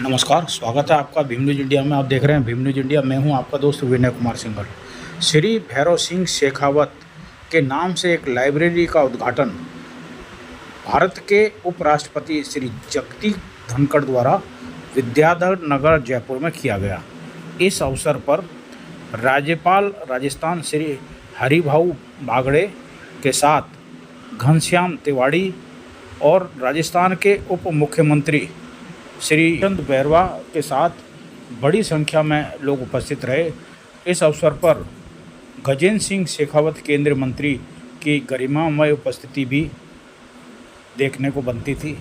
नमस्कार, स्वागत है आपका भीम न्यूज़ इंडिया में। आप देख रहे हैं भीम न्यूज़ इंडिया। मैं हूं आपका दोस्त विनय कुमार सिंघल। श्री भैरव सिंह शेखावत के नाम से एक लाइब्रेरी का उद्घाटन भारत के उपराष्ट्रपति श्री जगदीप धनखड़ द्वारा विद्याधर नगर जयपुर में किया गया। इस अवसर पर राज्यपाल राजस्थान श्री हरिभाऊ बागड़े के साथ घनश्याम तिवाड़ी और राजस्थान के उप मुख्यमंत्री श्री चंद बैरवा के साथ बड़ी संख्या में लोग उपस्थित रहे। इस अवसर पर गजेंद्र सिंह शेखावत केंद्रीय मंत्री की गरिमामय उपस्थिति भी देखने को बनती थी।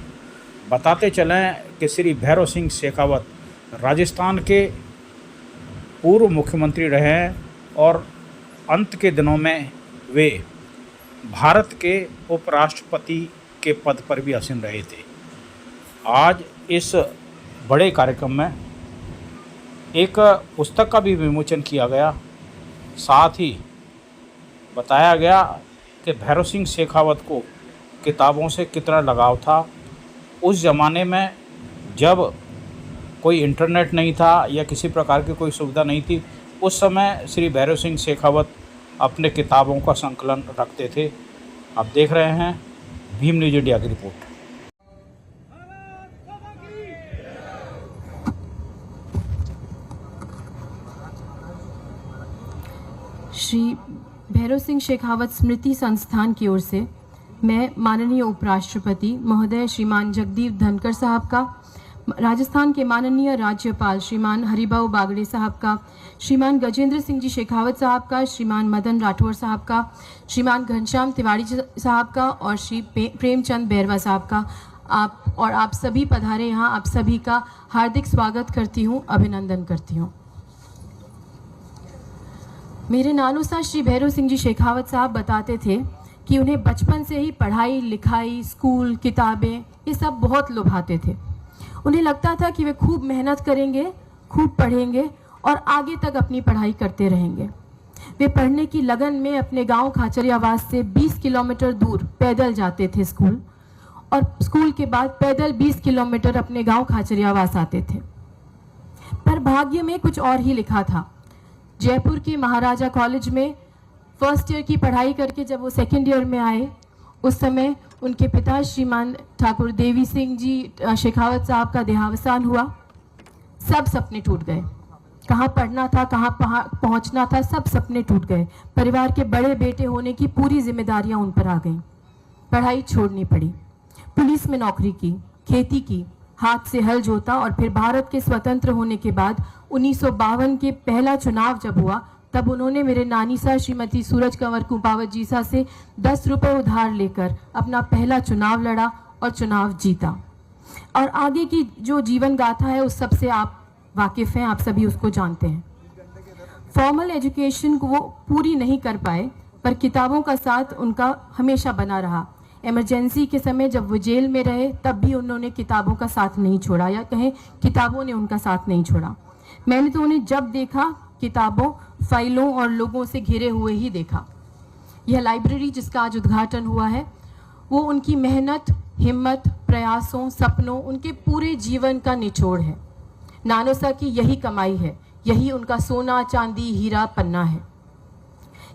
बताते चलें कि श्री भैरव सिंह शेखावत राजस्थान के पूर्व मुख्यमंत्री रहे हैं और अंत के दिनों में वे भारत के उपराष्ट्रपति के पद पर भी आसीन रहे थे। आज इस बड़े कार्यक्रम में एक पुस्तक का भी विमोचन किया गया। साथ ही बताया गया कि भैरव सिंह शेखावत को किताबों से कितना लगाव था। उस ज़माने में जब कोई इंटरनेट नहीं था या किसी प्रकार की कोई सुविधा नहीं थी, उस समय श्री भैरव सिंह शेखावत अपने किताबों का संकलन रखते थे। आप देख रहे हैं भीम न्यूज़ इंडिया की रिपोर्ट। श्री भैरव सिंह शेखावत स्मृति संस्थान की ओर से मैं माननीय उपराष्ट्रपति महोदय श्रीमान जगदीप धनखड़ साहब का, राजस्थान के माननीय राज्यपाल श्रीमान हरिभाऊ बागड़े साहब का, श्रीमान गजेंद्र सिंह जी शेखावत साहब का, श्रीमान मदन राठौर साहब का, श्रीमान घनश्याम तिवाड़ी साहब का और श्री प्रेमचंद बैरवा साहब का आप सभी पधारे यहाँ, आप सभी का हार्दिक स्वागत करती हूँ, अभिनंदन करती हूँ। मेरे नानूसा श्री भैरव सिंह जी शेखावत साहब बताते थे कि उन्हें बचपन से ही पढ़ाई लिखाई, स्कूल, किताबें ये सब बहुत लुभाते थे। उन्हें लगता था कि वे खूब मेहनत करेंगे, खूब पढ़ेंगे और आगे तक अपनी पढ़ाई करते रहेंगे। वे पढ़ने की लगन में अपने गांव खाचरियावास से 20 किलोमीटर दूर पैदल जाते थे स्कूल, और स्कूल के बाद पैदल 20 किलोमीटर अपने गांव खाचरियावास आते थे। पर भाग्य में कुछ और ही लिखा था। जयपुर के महाराजा कॉलेज में फर्स्ट ईयर की पढ़ाई करके जब वो सेकेंड ईयर में आए, उस समय उनके पिता श्रीमान ठाकुर देवी सिंह जी शेखावत साहब का देहावसान हुआ। सब सपने टूट गए। कहाँ पढ़ना था, कहाँ पहुँचना था, सब सपने टूट गए। परिवार के बड़े बेटे होने की पूरी जिम्मेदारियां उन पर आ गईं। पढ़ाई छोड़नी पड़ी। पुलिस में नौकरी की, खेती की, हाथ से हल जोता और फिर भारत के स्वतंत्र होने के बाद 1952 के पहला चुनाव जब हुआ, तब उन्होंने मेरे नानी सा श्रीमती सूरज कंवर कुपावत जी सा से 10 रुपये उधार लेकर अपना पहला चुनाव लड़ा और चुनाव जीता। और आगे की जो जीवन गाथा है उस सब से आप वाकिफ़ हैं, आप सभी उसको जानते हैं। फॉर्मल एजुकेशन को वो पूरी नहीं कर पाए, पर किताबों का साथ उनका हमेशा बना रहा। इमरजेंसी के समय जब वो जेल में रहे तब भी उन्होंने किताबों का साथ नहीं छोड़ा, या कहें किताबों ने उनका साथ नहीं छोड़ा। मैंने तो उन्हें जब देखा किताबों, फाइलों और लोगों से घिरे हुए ही देखा। यह लाइब्रेरी जिसका आज उद्घाटन हुआ है वो उनकी मेहनत, हिम्मत, प्रयासों, सपनों, उनके पूरे जीवन का निचोड़ है। नानोसा की यही कमाई है, यही उनका सोना, चांदी, हीरा, पन्ना है।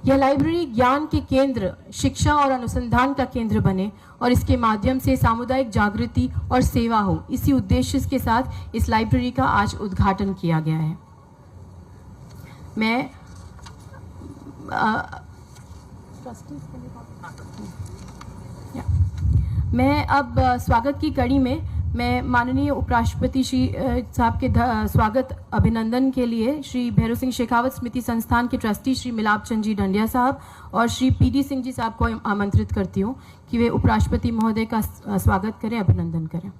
यह लाइब्रेरी ज्ञान के केंद्र, शिक्षा और अनुसंधान का केंद्र बने और इसके माध्यम से सामुदायिक जागृति और सेवा हो, इसी उद्देश्य के साथ इस लाइब्रेरी का आज उद्घाटन किया गया है। मैं अब स्वागत की कड़ी में मैं माननीय उपराष्ट्रपति श्री साहब के स्वागत अभिनंदन के लिए श्री भैरव सिंह शेखावत स्मृति संस्थान के ट्रस्टी श्री मिलाप चंद जी डंडिया साहब और श्री पीडी सिंह जी साहब को आमंत्रित करती हूँ कि वे उपराष्ट्रपति महोदय का स्वागत करें, अभिनंदन करें।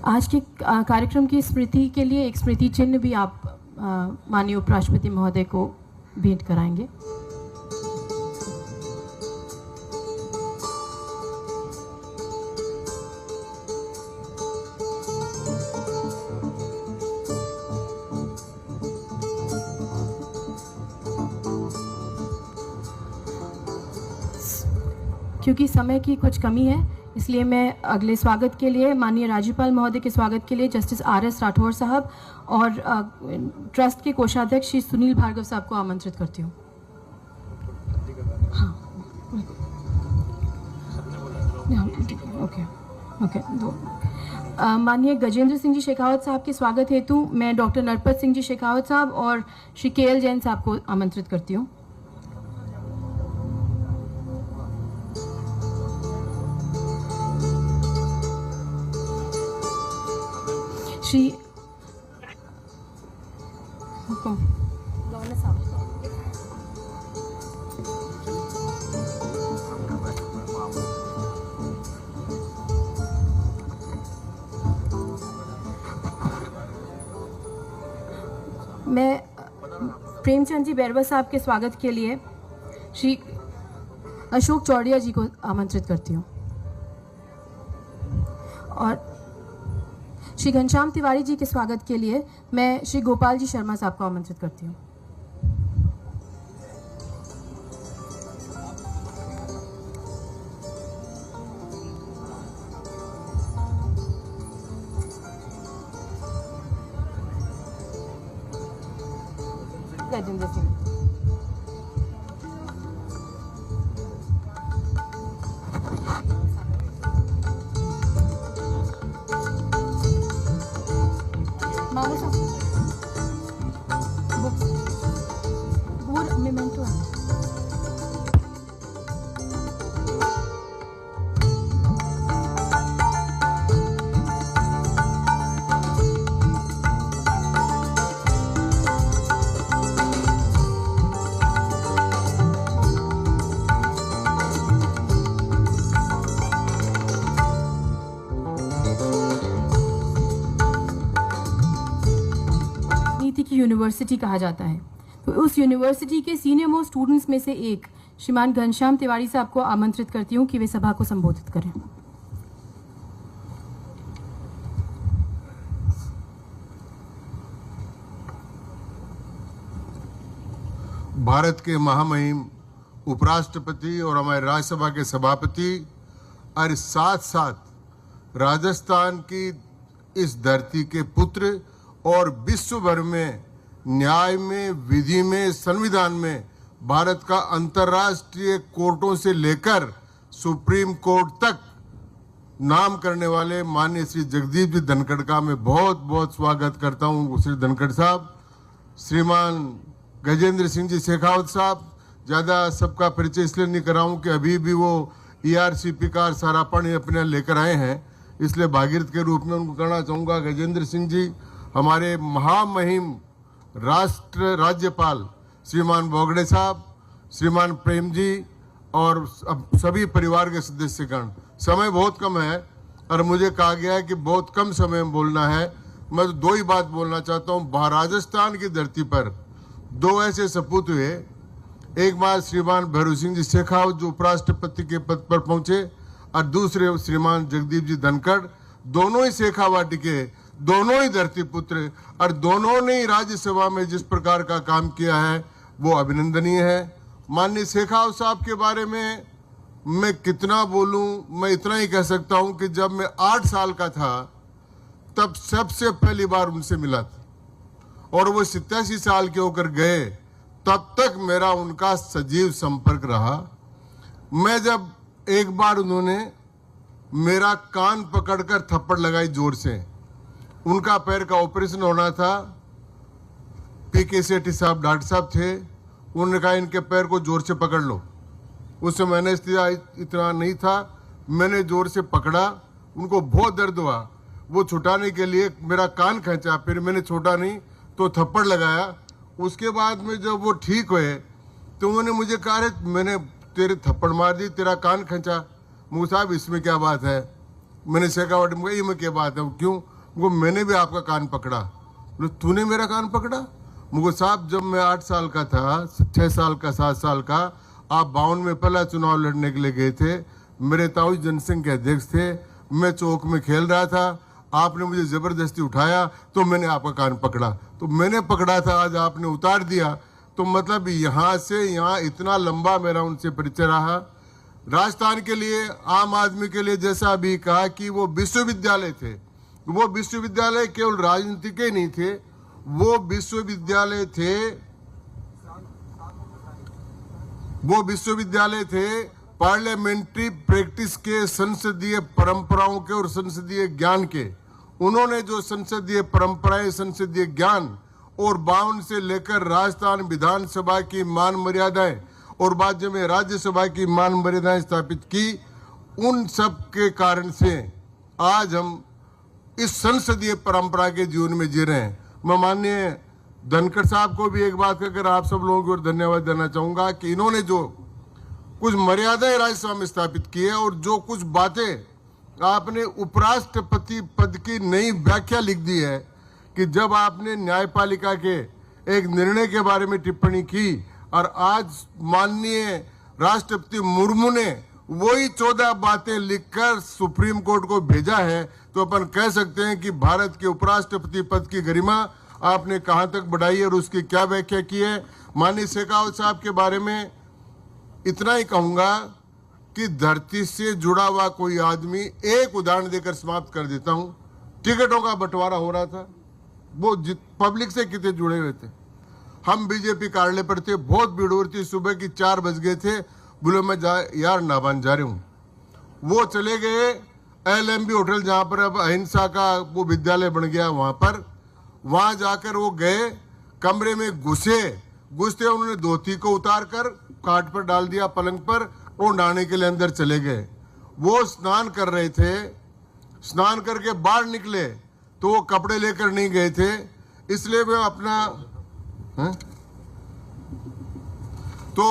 आज के कार्यक्रम की स्मृति के लिए एक स्मृति चिन्ह भी आप माननीय उपराष्ट्रपति महोदय को भेंट कराएंगे। क्योंकि समय की कुछ कमी है, इसलिए मैं अगले स्वागत के लिए माननीय राज्यपाल महोदय के स्वागत के लिए जस्टिस RS राठौर साहब और ट्रस्ट के कोषाध्यक्ष श्री सुनील भार्गव साहब को आमंत्रित करती हूँ। हाँ, ओके ओके। माननीय गजेंद्र सिंह जी शेखावत साहब के स्वागत हेतु मैं डॉक्टर नरपत सिंह जी शेखावत साहब और श्री KL जैन साहब को आमंत्रित करती हूँ। श्री गवर्नर साहब, मैं प्रेमचंद जी बैरवा साहब के स्वागत के लिए श्री अशोक चौड़िया जी को आमंत्रित करती हूँ और श्री घनश्याम तिवारी जी के स्वागत के लिए मैं श्री गोपाल जी शर्मा साहब को आमंत्रित करती हूँ। गजेंद्र सिंह, मामू साहब, बुक्स वो मेमेंटो है। की यूनिवर्सिटी कहा जाता है, तो उस यूनिवर्सिटी के सीनियर मोस्ट स्टूडेंट्स में से एक श्रीमान घनश्याम तिवारी साहब को आमंत्रित करती हूँ कि वे सभा को संबोधित करें। भारत के महामहिम उपराष्ट्रपति और हमारे राज्यसभा के सभापति और साथ साथ राजस्थान की इस धरती के पुत्र और विश्व भर में न्याय में, विधि में, संविधान में भारत का अंतर्राष्ट्रीय कोर्टों से लेकर सुप्रीम कोर्ट तक नाम करने वाले माननीय श्री जगदीप जी धनखड़ का मैं बहुत बहुत स्वागत करता हूं। श्री धनखड़ साहब, श्रीमान गजेंद्र सिंह जी शेखावत साहब, ज़्यादा सबका परिचय इसलिए नहीं कराऊं कि अभी भी वो ERCP का सारापण अपने लेकर आए हैं, इसलिए भागीरथ के रूप में उनको कहना चाहूँगा। गजेंद्र सिंह जी हमारे महामहिम राज्यपाल श्रीमान बोगड़े साहब, श्रीमान प्रेम जी और सभी परिवार के सदस्यगण। समय बहुत कम है और मुझे कहा गया है कि बहुत कम समय में बोलना है। मैं तो दो ही बात बोलना चाहता हूँ। राजस्थान की धरती पर दो ऐसे सपूत हुए, एक बार श्रीमान भैरू सिंह जी शेखावत जो उपराष्ट्रपति के पद पर पहुंचे और दूसरे श्रीमान जगदीप जी धनखड़, दोनों ही शेखावाटी के, दोनों ही धरती पुत्र और दोनों ने ही राज्यसभा में जिस प्रकार का काम किया है वो अभिनंदनीय है। माननीय शेखावत साहब के बारे में मैं कितना बोलूं, मैं इतना ही कह सकता हूं कि जब मैं 8 साल का था तब सबसे पहली बार उनसे मिला था और वो 87 साल के होकर गए, तब तक मेरा उनका सजीव संपर्क रहा। मैं जब एक बार उन्होंने मेरा कान पकड़कर थप्पड़ लगाई जोर से, उनका पैर का ऑपरेशन होना था, PK सेठी साहब डॉक्टर साहब थे, उन्होंने कहा इनके पैर को जोर से पकड़ लो। उस समय एनेस्थीसिया इतना नहीं था, मैंने जोर से पकड़ा, उनको बहुत दर्द हुआ। वो छुटाने के लिए मेरा कान खींचा, फिर मैंने छोटा नहीं तो थप्पड़ लगाया। उसके बाद में जब वो ठीक हुए तो उन्होंने मुझे कहा रे मैंने तेरे थप्पड़ मार दी, तेरा कान खींचा। मुझे साहब इसमें क्या बात है? मैंने शेखावट में ये में क्या बात है? क्यों? वो मैंने भी आपका कान पकड़ा। बोले तूने मेरा कान पकड़ा? मुझे साहब जब मैं 8 साल का था, 6 साल का, 7 साल का, आप 52 में पहला चुनाव लड़ने के लिए गए थे, मेरे ताऊ जनसंघ के अध्यक्ष थे, मैं चौक में खेल रहा था, आपने मुझे ज़बरदस्ती उठाया तो मैंने आपका कान पकड़ा। तो मैंने पकड़ा था, आज आपने उतार दिया। तो मतलब यहाँ से यहाँ इतना लंबा मेरा उनसे परिचय रहा। राजस्थान के लिए, आम आदमी के लिए, जैसा अभी कहा कि वो विश्वविद्यालय थे, वो विश्वविद्यालय केवल राजनीति के नहीं थे, वो विश्वविद्यालय थे पार्लियामेंट्री प्रैक्टिस के, संसदीय परंपराओं के और संसदीय ज्ञान के। उन्होंने जो संसदीय परंपराएं, संसदीय ज्ञान और 52 से लेकर राजस्थान विधानसभा की मान मर्यादाएं और बाद में राज्यसभा की मान मर्यादाएं स्थापित की, उन सब के कारण से आज हम इस संसदीय परंपरा के जीवन में जी रहे हैं। मैं माननीय धनखड़ साहब को भी एक बात कहकर आप सब लोगों को धन्यवाद देना चाहूंगा कि इन्होंने जो कुछ मर्यादाएं राज्यसभा में स्थापित की है और जो कुछ बातें आपने उपराष्ट्रपति पद की नई व्याख्या लिख दी है कि जब आपने न्यायपालिका के एक निर्णय के बारे में टिप्पणी की और आज माननीय राष्ट्रपति मुर्मू ने वही 14 बातें लिखकर सुप्रीम कोर्ट को भेजा है, तो अपन कह सकते हैं कि भारत के उपराष्ट्रपति पद की गरिमा आपने कहां तक बढ़ाई है और उसकी क्या व्याख्या की है। माननीय शेखावत साहब के बारे में इतना ही कहूंगा कि धरती से जुड़ा हुआ कोई आदमी, एक उदाहरण देकर समाप्त कर देता हूं। टिकटों का बंटवारा हो रहा था, वो पब्लिक से कितने जुड़े हुए थे। हम बीजेपी कार्यालय पर थे, बहुत भीड़ हो रही थी, सुबह की 4 बज गए थे, बोले मैं यार नाबान जा रही हूं। वो चले गए LMB होटल, जहां पर अब अहिंसा का वो विद्यालय बन गया, वहां जाकर वो गए, कमरे में घुसते उन्होंने धोती को उतार कर काट पर डाल दिया पलंग पर और नहाने के लिए अंदर चले गए। वो स्नान कर रहे थे, स्नान करके बाहर निकले तो वो कपड़े लेकर नहीं गए थे, इसलिए वे अपना तो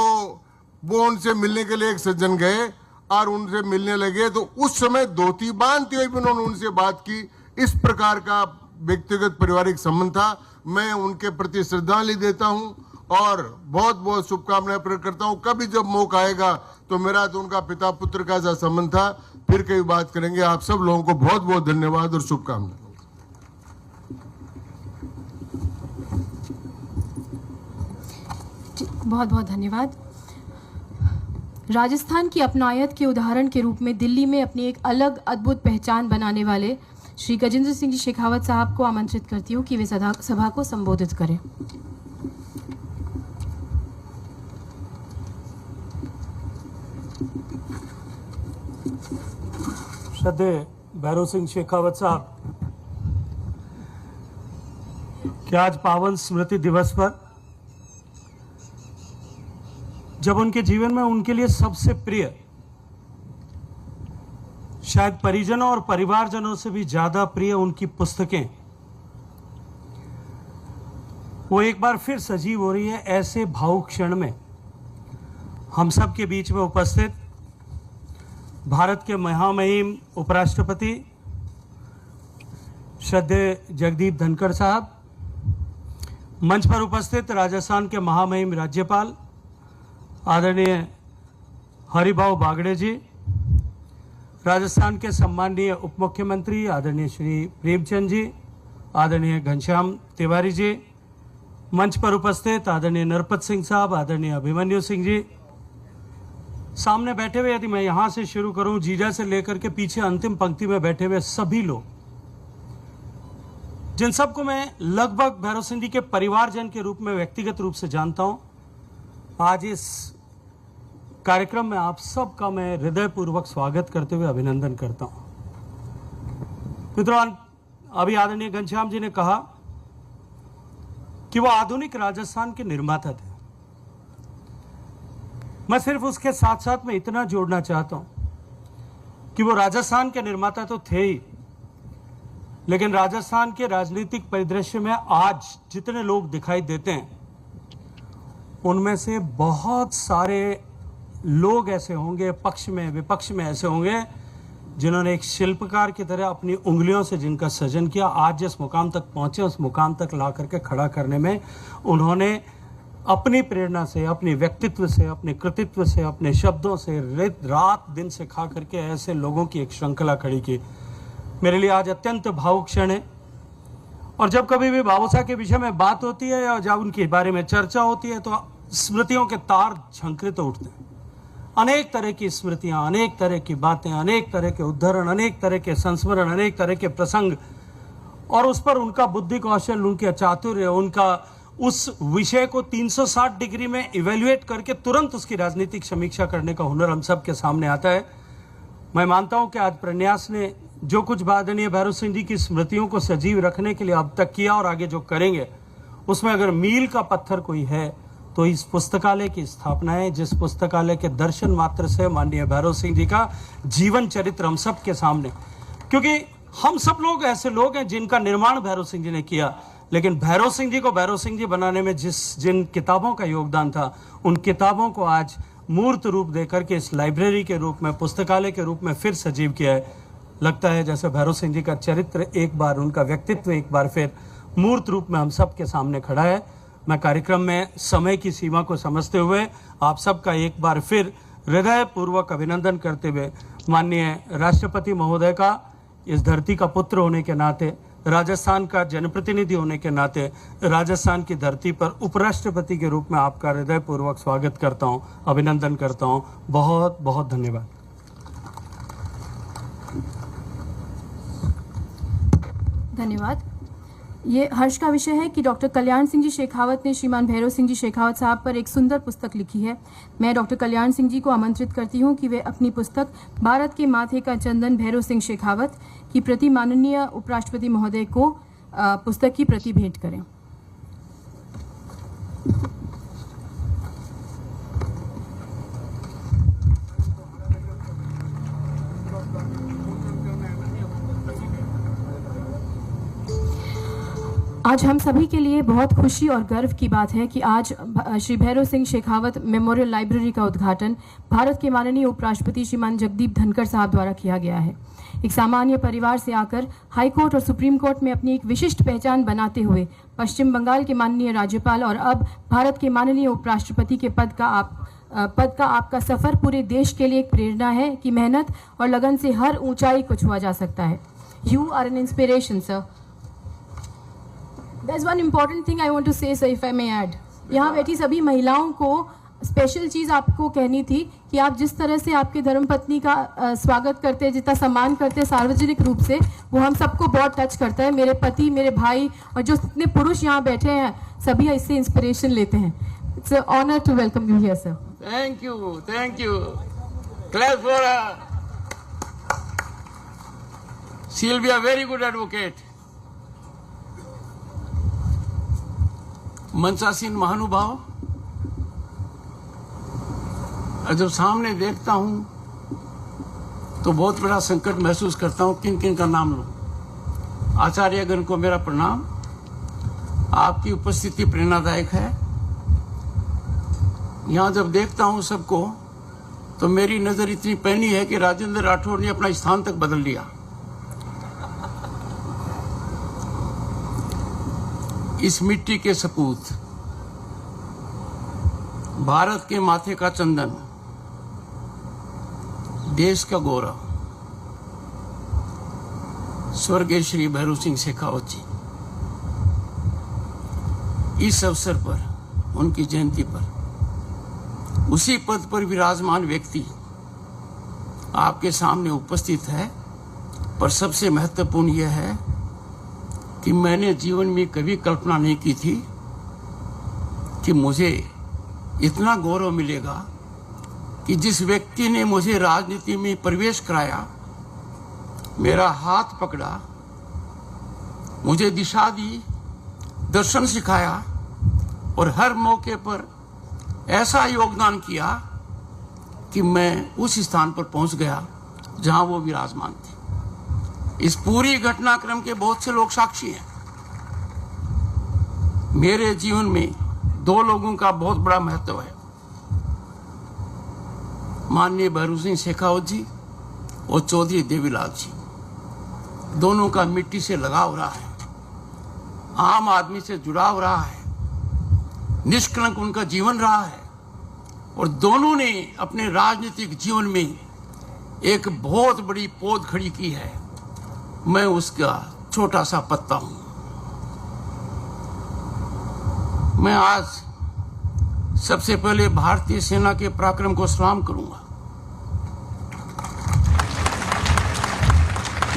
वो उनसे मिलने के लिए एक सज्जन गए और उनसे मिलने लगे, तो उस समय धोती बांधते हुए भी उन्होंने उनसे बात की। इस प्रकार का व्यक्तिगत पारिवारिक संबंध था। मैं उनके प्रति श्रद्धांजलि देता हूं और बहुत बहुत शुभकामनाएं प्रकट करता हूं। कभी जब मौका आएगा तो मेरा तो उनका पिता पुत्र का सा संबंध था, फिर कई बात करेंगे। आप सब लोगों को बहुत बहुत धन्यवाद और शुभकामनाएं। बहुत बहुत धन्यवाद। राजस्थान की अपनायत के उदाहरण के रूप में दिल्ली में अपनी एक अलग अद्भुत पहचान बनाने वाले श्री गजेंद्र सिंह जी शेखावत साहब को आमंत्रित करती हूँ कि वे सभा को संबोधित करें। श्रद्धेय भैरव सिंह शेखावत साहब कि आज पावन स्मृति दिवस पर, जब उनके जीवन में उनके लिए सबसे प्रिय, शायद परिजनों और परिवारजनों से भी ज्यादा प्रिय उनकी पुस्तकें, वो एक बार फिर सजीव हो रही है। ऐसे भावुक क्षण में हम सब के बीच में उपस्थित भारत के महामहिम उपराष्ट्रपति श्रद्धेय जगदीप धनखड़ साहब, मंच पर उपस्थित राजस्थान के महामहिम राज्यपाल आदरणीय हरिभाऊ बागड़े जी, राजस्थान के सम्माननीय उप मुख्यमंत्री आदरणीय श्री प्रेमचंद जी, आदरणीय घनश्याम तिवारी जी, मंच पर उपस्थित आदरणीय नरपत सिंह साहब, आदरणीय अभिमन्यु सिंह जी, सामने बैठे हुए, यदि मैं यहाँ से शुरू करूँ, जीजा से लेकर के पीछे अंतिम पंक्ति में बैठे हुए सभी लोग, जिन सबको मैं लगभग भैरव सिंह जी के परिवारजन के रूप में व्यक्तिगत रूप से जानता हूँ, आज इस कार्यक्रम में आप सबका मैं हृदयपूर्वक स्वागत करते हुए अभिनंदन करता हूँ। मित्रों, अभी आदरणीय घनश्याम जी ने कहा कि वो आधुनिक राजस्थान के निर्माता थे। मैं सिर्फ उसके साथ साथ में इतना जोड़ना चाहता हूं कि वो राजस्थान के निर्माता तो थे ही, लेकिन राजस्थान के राजनीतिक परिदृश्य में आज जितने लोग दिखाई देते हैं, उनमें से बहुत सारे लोग ऐसे होंगे, पक्ष में विपक्ष में ऐसे होंगे, जिन्होंने एक शिल्पकार की तरह अपनी उंगलियों से जिनका सृजन किया, आज जिस मुकाम तक पहुंचे उस मुकाम तक ला करके खड़ा करने में उन्होंने अपनी प्रेरणा से, अपने व्यक्तित्व से, अपने कृतित्व से, अपने शब्दों से रात दिन से खा करके ऐसे लोगों की एक श्रृंखला खड़ी की। मेरे लिए आज अत्यंत भावुक क्षण है। और जब कभी भी बाबू साहब के विषय में बात होती है या जब उनके बारे में चर्चा होती है तो स्मृतियों के तार झंकृत उठते हैं। अनेक तरह की स्मृतियां, अनेक तरह की बातें, अनेक तरह के उद्धरण, अनेक तरह के संस्मरण, अनेक तरह के प्रसंग, और उस पर उनका बुद्धि कौशल, उनके चातुर्य, उनका उस विषय को 360 डिग्री में इवेल्युएट करके तुरंत उसकी राजनीतिक समीक्षा करने का हुनर हम सब के सामने आता है। मैं मानता हूं कि आज प्रन्यास ने जो कुछ आदरणीय भैरव सिंह जी की स्मृतियों को सजीव रखने के लिए अब तक किया और आगे जो करेंगे, उसमें अगर मील का पत्थर कोई है तो इस पुस्तकालय की स्थापना है, जिस पुस्तकालय के दर्शन मात्र से माननीय भैरव सिंह जी का जीवन चरित्र हम सब के सामने, क्योंकि हम सब लोग ऐसे लोग हैं जिनका निर्माण भैरव सिंह जी ने किया, लेकिन भैरव सिंह जी को भैरव सिंह जी बनाने में जिन किताबों का योगदान था, उन किताबों को आज मूर्त रूप देकर के इस लाइब्रेरी के रूप में, पुस्तकालय के रूप में फिर सजीव किया है। लगता है जैसे भैरव सिंह जी का चरित्र एक बार, उनका व्यक्तित्व एक बार फिर मूर्त रूप में हम सब के सामने खड़ा है। मैं कार्यक्रम में समय की सीमा को समझते हुए आप सबका एक बार फिर हृदयपूर्वक अभिनंदन करते हुए, माननीय राष्ट्रपति महोदय का इस धरती का पुत्र होने के नाते, राजस्थान का जनप्रतिनिधि होने के नाते, राजस्थान की धरती पर उपराष्ट्रपति के रूप में आपका हृदयपूर्वक स्वागत करता हूं, अभिनंदन करता हूं। बहुत बहुत धन्यवाद। धन्यवाद। ये हर्ष का विषय है कि डॉक्टर कल्याण सिंह जी शेखावत ने श्रीमान भैरव सिंह जी शेखावत साहब पर एक सुंदर पुस्तक लिखी है। मैं डॉक्टर कल्याण सिंह जी को आमंत्रित करती हूँ कि वे अपनी पुस्तक भारत के माथे का चंदन भैरव सिंह शेखावत की प्रति माननीय उपराष्ट्रपति महोदय को पुस्तक की प्रति भेंट करें। आज हम सभी के लिए बहुत खुशी और गर्व की बात है कि आज श्री भैरव सिंह शेखावत मेमोरियल लाइब्रेरी का उद्घाटन भारत के माननीय उपराष्ट्रपति श्रीमान जगदीप धनखड़ साहब द्वारा किया गया है। एक सामान्य परिवार से आकर हाई कोर्ट और सुप्रीम कोर्ट में अपनी एक विशिष्ट पहचान बनाते हुए पश्चिम बंगाल के माननीय राज्यपाल और अब भारत के माननीय उपराष्ट्रपति के पद का आपका सफर पूरे देश के लिए एक प्रेरणा है कि मेहनत और लगन से हर ऊंचाई को छुआ जा सकता है। You are an inspiration sir. There's one important thing I want to say, sir, if I may add. यहाँ बैठी सभी महिलाओं को स्पेशल चीज़ आपको कहनी थी कि आप जिस तरह से आपके धर्मपत्नी का स्वागत करते हैं, जितना सम्मान करते हैं सार्वजनिक रूप से, वो हम सबको बहुत टच करता है। मेरे पति, मेरे भाई और जो जितने पुरुष यहाँ बैठे हैं, सभी इससे इंस्पिरेशन लेते हैं। It's an honor to welcome you here, sir. Thank you, thank you. Clap for her. She'll be a very good advocate. मंचासीन महानुभाव, जब सामने देखता हूं तो बहुत बड़ा संकट महसूस करता हूं किन किन का नाम लूं। आचार्यगण को मेरा प्रणाम। आपकी उपस्थिति प्रेरणादायक है। यहां जब देखता हूं सबको तो मेरी नजर इतनी पैनी है कि राजेंद्र राठौड़ ने अपना स्थान तक बदल लिया। इस मिट्टी के सपूत, भारत के माथे का चंदन, देश का गौरव, स्वर्गीय श्री भैरव सिंह शेखावत जी, इस अवसर पर, उनकी जयंती पर, उसी पद पर विराजमान व्यक्ति आपके सामने उपस्थित है। पर सबसे महत्वपूर्ण यह है कि मैंने जीवन में कभी कल्पना नहीं की थी कि मुझे इतना गौरव मिलेगा कि जिस व्यक्ति ने मुझे राजनीति में प्रवेश कराया, मेरा हाथ पकड़ा, मुझे दिशा दी, दर्शन सिखाया और हर मौके पर ऐसा योगदान किया कि मैं उस स्थान पर पहुंच गया जहां वो विराजमान थे। इस पूरी घटनाक्रम के बहुत से लोग साक्षी हैं। मेरे जीवन में दो लोगों का बहुत बड़ा महत्व है, माननीय भैरव सिंह शेखावत जी और चौधरी देवीलाल जी। दोनों का मिट्टी से लगाव रहा है, आम आदमी से जुड़ाव रहा है, निष्कलंक उनका जीवन रहा है और दोनों ने अपने राजनीतिक जीवन में एक बहुत बड़ी पौध खड़ी की है। मैं उसका छोटा सा पत्ता हूं। मैं आज सबसे पहले भारतीय सेना के पराक्रम को सलाम करूंगा।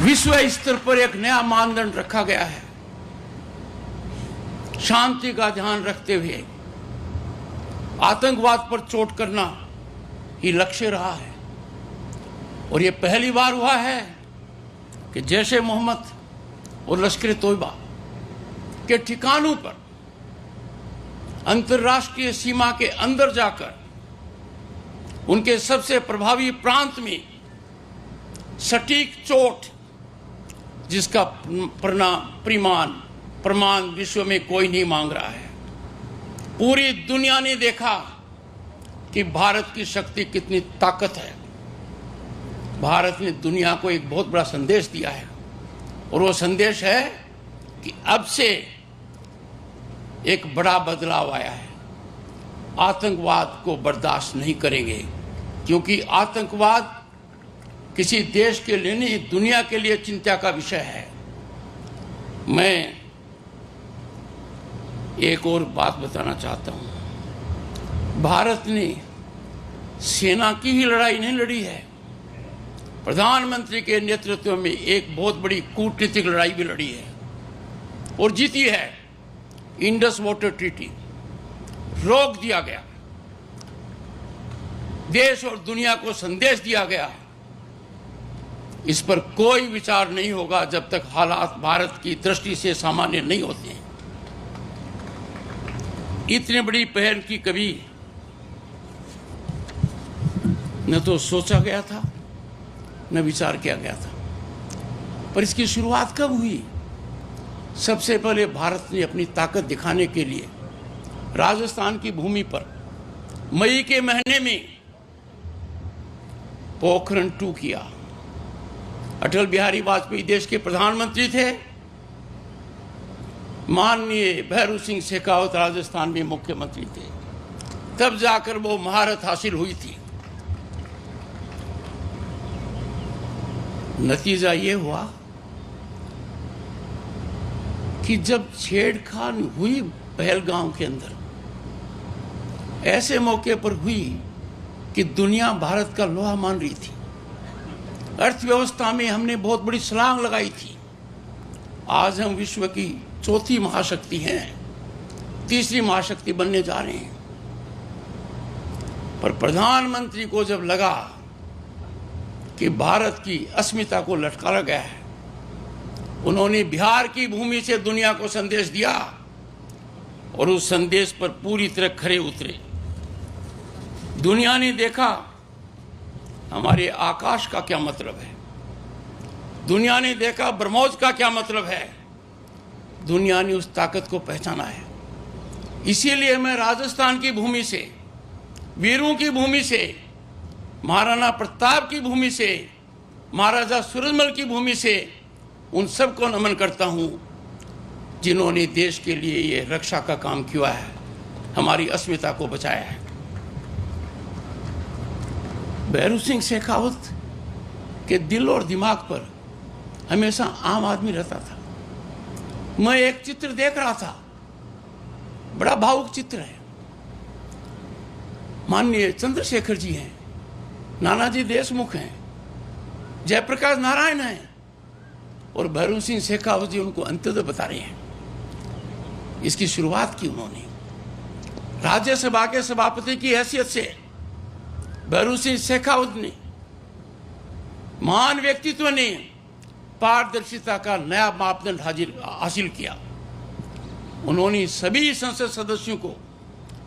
विश्व स्तर पर एक नया मानदंड रखा गया है। शांति का ध्यान रखते हुए आतंकवाद पर चोट करना ही लक्ष्य रहा है। और यह पहली बार हुआ है कि जैश-ए मोहम्मद और लश्कर-ए-तोयबा के ठिकानों पर अंतर्राष्ट्रीय सीमा के अंदर जाकर उनके सबसे प्रभावी प्रांत में सटीक चोट, जिसका प्रमाण विश्व में कोई नहीं मांग रहा है। पूरी दुनिया ने देखा कि भारत की शक्ति कितनी ताकत है। भारत ने दुनिया को एक बहुत बड़ा संदेश दिया है और वो संदेश है कि अब से एक बड़ा बदलाव आया है। आतंकवाद को बर्दाश्त नहीं करेंगे, क्योंकि आतंकवाद किसी देश के लिए नहीं, दुनिया के लिए चिंता का विषय है। मैं एक और बात बताना चाहता हूं। भारत ने सेना की ही लड़ाई नहीं लड़ी है, प्रधानमंत्री के नेतृत्व में एक बहुत बड़ी कूटनीतिक लड़ाई भी लड़ी है और जीती है। इंडस वाटर ट्रीटी रोक दिया गया, देश और दुनिया को संदेश दिया गया। इस पर कोई विचार नहीं होगा जब तक हालात भारत की दृष्टि से सामान्य नहीं होते हैं। इतनी बड़ी पहल की कभी न तो सोचा गया था, न विचार किया गया था। पर इसकी शुरुआत कब हुई? सबसे पहले भारत ने अपनी ताकत दिखाने के लिए राजस्थान की भूमि पर मई के महीने में पोखरण 2 किया। अटल बिहारी वाजपेयी देश के प्रधानमंत्री थे, माननीय भैरू सिंह शेखावत राजस्थान में मुख्यमंत्री थे। तब जाकर वो महारत हासिल हुई थी। नतीजा ये हुआ कि जब छेड़खानी हुई पहलगाम के अंदर, ऐसे मौके पर हुई कि दुनिया भारत का लोहा मान रही थी। अर्थव्यवस्था में हमने बहुत बड़ी छलांग लगाई थी। आज हम विश्व की चौथी महाशक्ति हैं, तीसरी महाशक्ति बनने जा रहे हैं। पर प्रधानमंत्री को जब लगा कि भारत की अस्मिता को लटकाया गया है, उन्होंने बिहार की भूमि से दुनिया को संदेश दिया और उस संदेश पर पूरी तरह खरे उतरे। दुनिया ने देखा हमारे आकाश का क्या मतलब है, दुनिया ने देखा ब्रह्मोस का क्या मतलब है, दुनिया ने उस ताकत को पहचाना है। इसीलिए मैं राजस्थान की भूमि से, वीरों की भूमि से, महाराणा प्रताप की भूमि से, महाराजा सूरजमल की भूमि से उन सबको नमन करता हूं जिन्होंने देश के लिए ये रक्षा का काम किया है, हमारी अस्मिता को बचाया है। भैरू सिंह शेखावत के दिल और दिमाग पर हमेशा आम आदमी रहता था। मैं एक चित्र देख रहा था, बड़ा भावुक चित्र है। माननीय चंद्रशेखर जी हैं, नानाजी देशमुख हैं, जयप्रकाश नारायण हैं और भैरू सिंह शेखावत जी उनको अंत्योदय बता रहे हैं। इसकी शुरुआत की उन्होंने राज्यसभा के सभापति की हैसियत से भैरू सिंह शेखावत ने, महान व्यक्तित्व ने पारदर्शिता का नया मापदंड हासिल किया। उन्होंने सभी संसद सदस्यों को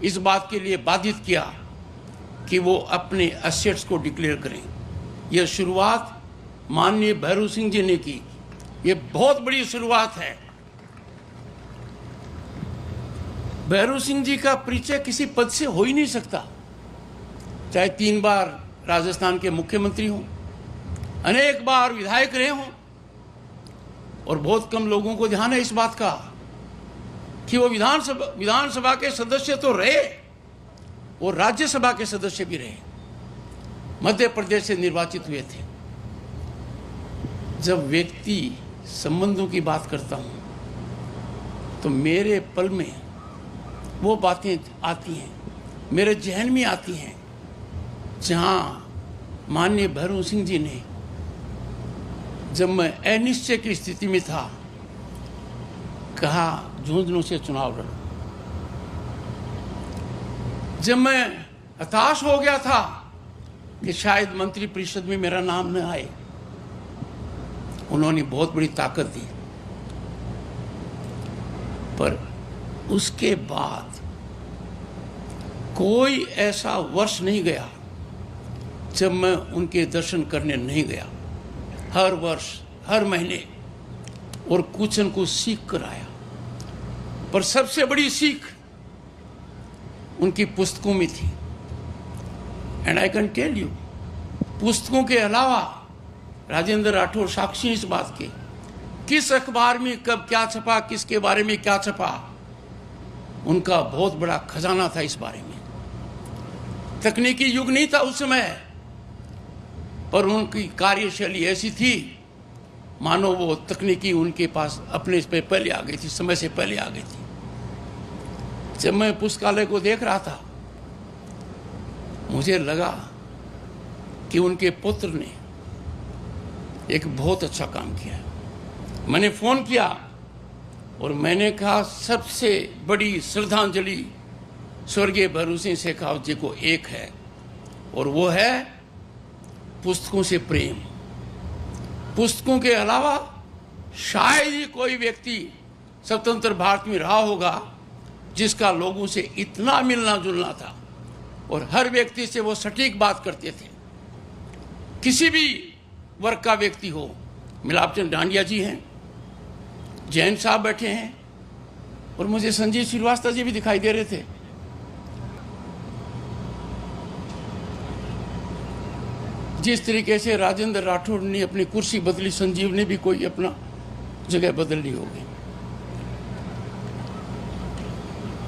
इस बात के लिए बाधित किया कि वो अपने एसेट्स को डिक्लेयर करें। यह शुरुआत माननीय भैरू सिंह जी ने की। ये बहुत बड़ी शुरुआत है। भैरू सिंह जी का परिचय किसी पद से हो ही नहीं सकता, चाहे 3 बार राजस्थान के मुख्यमंत्री हों, अनेक बार विधायक रहे हों। और बहुत कम लोगों को ध्यान है इस बात का कि वो विधानसभा के सदस्य तो रहे और राज्यसभा के सदस्य भी रहे। मध्य प्रदेश से निर्वाचित हुए थे। जब व्यक्ति संबंधों की बात करता हूं तो मेरे पल में वो बातें आती हैं, मेरे जहन में आती हैं, जहां माननीय भैरू सिंह जी ने जब मैं अनिश्चय की स्थिति में था, कहा झुंझुनू से चुनाव लड़ूं। जब मैं हताश हो गया था कि शायद मंत्रिपरिषद में मेरा नाम न आए, उन्होंने बहुत बड़ी ताकत दी। पर उसके बाद कोई ऐसा वर्ष नहीं गया जब मैं उनके दर्शन करने नहीं गया। हर वर्ष, हर महीने, और कुछ न कुछ सीख कर आया। पर सबसे बड़ी सीख उनकी पुस्तकों में थी। And I can tell you, पुस्तकों के अलावा राजेंद्र राठौड़ साक्षी इस बात के, किस अखबार में कब क्या छपा, किसके बारे में क्या छपा, उनका बहुत बड़ा खजाना था इस बारे में। तकनीकी युग नहीं था उस समय, पर उनकी कार्यशैली ऐसी थी मानो वो तकनीकी उनके पास अपने पे पहले आ गई थी, समय से पहले आ गई थी। जब मैं पुस्तकालय को देख रहा था, मुझे लगा कि उनके पुत्र ने एक बहुत अच्छा काम किया। मैंने फोन किया और मैंने कहा सबसे बड़ी श्रद्धांजलि स्वर्गीय भैरू सिंह शेखावत जी को एक है, और वो है पुस्तकों से प्रेम। पुस्तकों के अलावा शायद ही कोई व्यक्ति स्वतंत्र भारत में रहा होगा जिसका लोगों से इतना मिलना जुलना था, और हर व्यक्ति से वो सटीक बात करते थे। किसी भी वर्ग का व्यक्ति हो, मिलापचंद डांडिया जी हैं, जैन साहब बैठे हैं, और मुझे संजीव श्रीवास्तव जी भी दिखाई दे रहे थे। जिस तरीके से राजेंद्र राठौड़ ने अपनी कुर्सी बदली, संजीव ने भी कोई अपना जगह बदलनी होगी।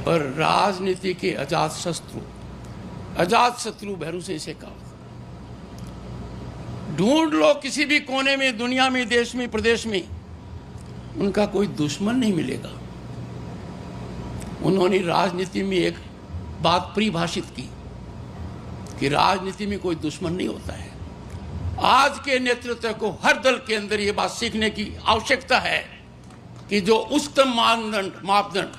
पर राजनीति के अजात शत्रु भैरू सिंह शेखावत, ढूंढ लो किसी भी कोने में, दुनिया में, देश में, प्रदेश में, उनका कोई दुश्मन नहीं मिलेगा। उन्होंने राजनीति में एक बात परिभाषित की कि राजनीति में कोई दुश्मन नहीं होता है। आज के नेतृत्व को हर दल के अंदर ये बात सीखने की आवश्यकता है कि जो उच्चतम मापदंड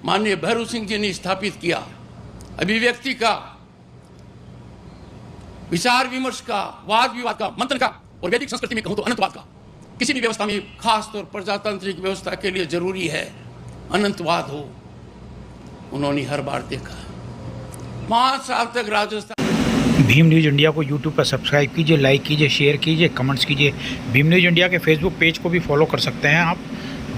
माननीय भैरू सिंह जी ने स्थापित किया, अभिव्यक्ति का, विचार विमर्श का, वाद विवाद का, मंथन का, और वैदिक संस्कृति में कहूं तो अनंतवाद का, किसी भी व्यवस्था में, खासतौर पर प्रजातांत्रिक व्यवस्था के लिए जरूरी है अनंतवाद हो। उन्होंने हर बार देखा। 5 साल तक राजस्थान। भीम न्यूज़ इंडिया को यूट्यूब पर सब्सक्राइब कीजिए, लाइक कीजिए, शेयर कीजिए, कमेंट्स कीजिए। भीम न्यूज़ इंडिया के फेसबुक पेज को भी फॉलो कर सकते हैं आप।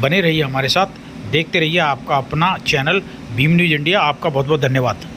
बने रहिए हमारे साथ, देखते रहिए आपका अपना चैनल भीम न्यूज़ इंडिया। आपका बहुत बहुत धन्यवाद।